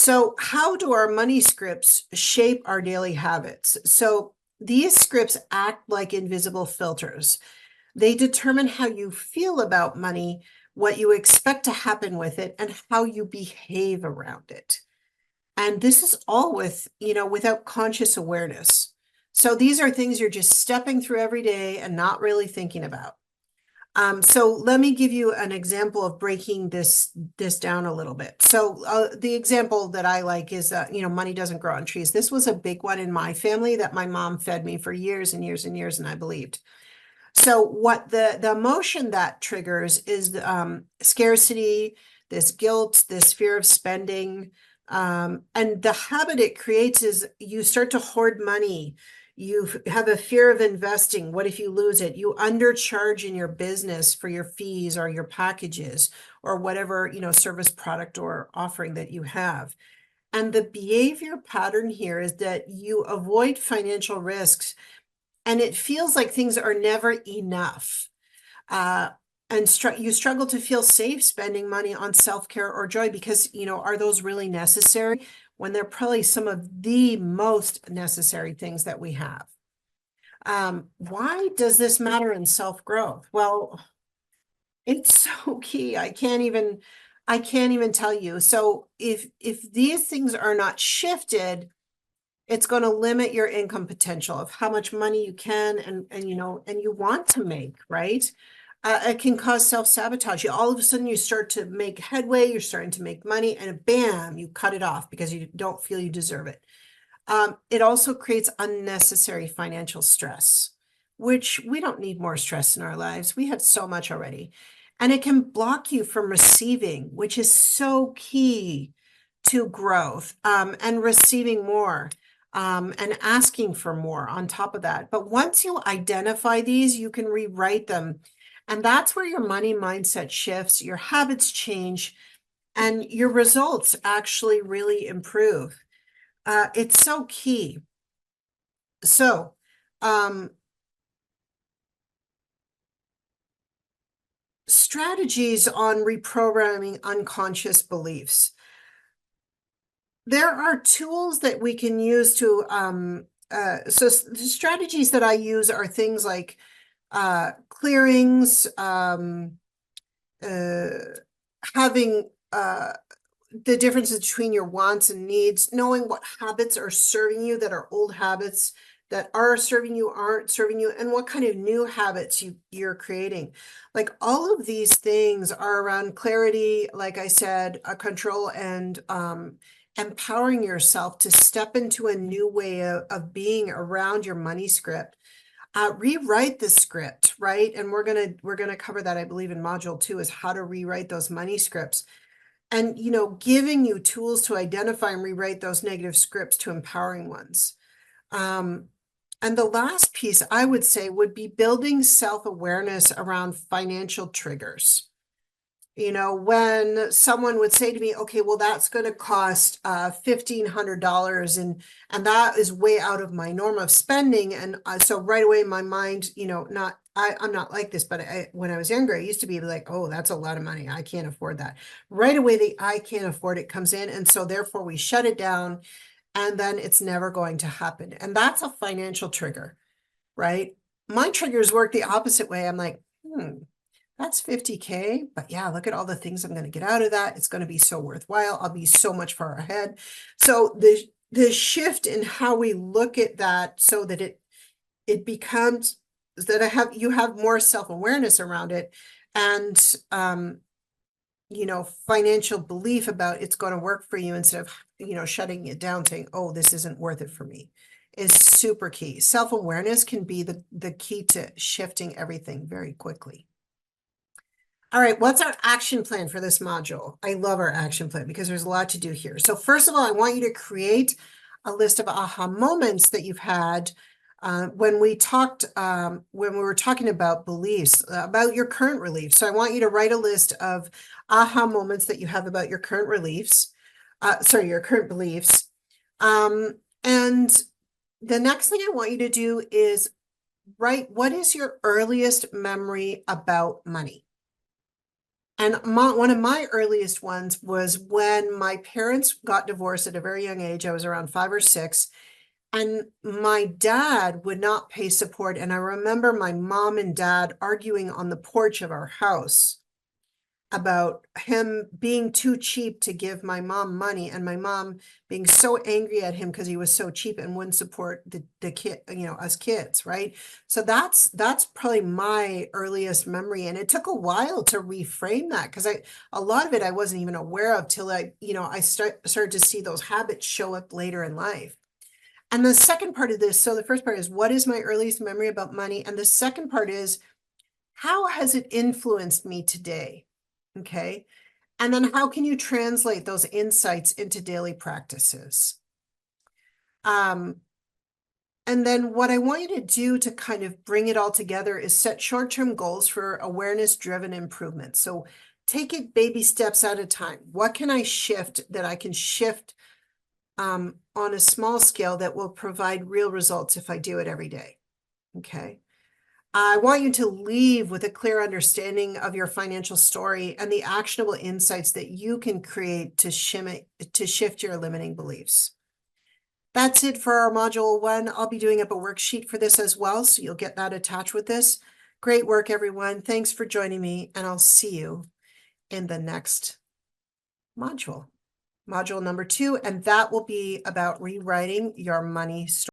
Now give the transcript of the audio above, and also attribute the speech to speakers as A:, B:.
A: So how do our money scripts shape our daily habits? So these scripts act like invisible filters. They determine how you feel about money, what you expect to happen with it, and how you behave around it. And this is all without conscious awareness. So these are things you're just stepping through every day and not really thinking about. So let me give you an example of breaking this down a little bit. So the example that I like is money doesn't grow on trees. This was a big one in my family that my mom fed me for years and years and years, and I believed. So what the emotion that triggers is scarcity, this guilt, this fear of spending, and the habit it creates is you start to hoard money. You have a fear of investing. What if you lose it? You undercharge in your business for your fees or your packages or whatever, service, product, or offering that you have. And the behavior pattern here is that you avoid financial risks and it feels like things are never enough. And you struggle to feel safe spending money on self-care or joy because, are those really necessary when they're probably some of the most necessary things that we have? Why does this matter in self-growth? Well, it's so key. I can't even tell you. So if these things are not shifted, it's going to limit your income potential of how much money you can and you want to make, right? It can cause self-sabotage. All of a sudden you start to make headway, you're starting to make money, and bam, you cut it off because you don't feel you deserve it. It also creates unnecessary financial stress, which we don't need more stress in our lives. We have so much already. And it can block you from receiving, which is so key to growth, and receiving more, and asking for more on top of that. But once you identify these, you can rewrite them. And that's where your money mindset shifts, your habits change, and your results actually really improve. It's so key. So, strategies on reprogramming unconscious beliefs. There are tools that we can use to, so the strategies that I use are things like clearings, having the differences between your wants and needs, knowing what habits are serving you that are old habits that are serving you, aren't serving you, and what kind of new habits you're creating. Like all of these things are around clarity, like I said, control, and empowering yourself to step into a new way of being around your money script. Rewrite the script, right? And we're gonna cover that, I believe, in module 2, is how to rewrite those money scripts. And giving you tools to identify and rewrite those negative scripts to empowering ones. And the last piece I would say would be building self-awareness around financial triggers. When someone would say to me, okay, well, that's going to cost $1,500 and that is way out of my norm of spending. And so right away, my mind, I'm not like this, but when I was younger, I used to be like, oh, that's a lot of money. I can't afford that. Right away, the I can't afford it comes in. And so therefore we shut it down and then it's never going to happen. And that's a financial trigger, right? My triggers work the opposite way. I'm like, that's 50K, but yeah, look at all the things I'm going to get out of that. It's going to be so worthwhile. I'll be so much far ahead. So the shift in how we look at that so that it becomes that you have more self-awareness around it and financial belief about it's going to work for you instead of shutting it down saying, oh, this isn't worth it for me, is super key. Self-awareness can be the key to shifting everything very quickly. All right, what's our action plan for this module? I love our action plan because there's a lot to do here. So first of all, I want you to create a list of aha moments that you've had when we were talking about beliefs, about your current beliefs. So I want you to write a list of aha moments that you have about your current beliefs. Your current beliefs. And the next thing I want you to do is write, what is your earliest memory about money? And one of my earliest ones was when my parents got divorced at a very young age. I was around 5 or 6. And my dad would not pay support. And I remember my mom and dad arguing on the porch of our house about him being too cheap to give my mom money, and my mom being so angry at him because he was so cheap and wouldn't support the kid, us kids, right? So that's probably my earliest memory. And it took a while to reframe that, because a lot of it I wasn't even aware of till I started to see those habits show up later in life. And the second part of this, so the first part is, what is my earliest memory about money? And the second part is, how has it influenced me today? Okay. And then how can you translate those insights into daily practices? And then what I want you to do to kind of bring it all together is set short-term goals for awareness-driven improvement. So take it baby steps at a time. What can I shift that I can shift on a small scale that will provide real results if I do it every day? Okay. I want you to leave with a clear understanding of your financial story and the actionable insights that you can create to shift your limiting beliefs. That's it for our module 1. I'll be doing up a worksheet for this as well, so you'll get that attached with this. Great work, everyone. Thanks for joining me, and I'll see you in the next module number 2, and that will be about rewriting your money story.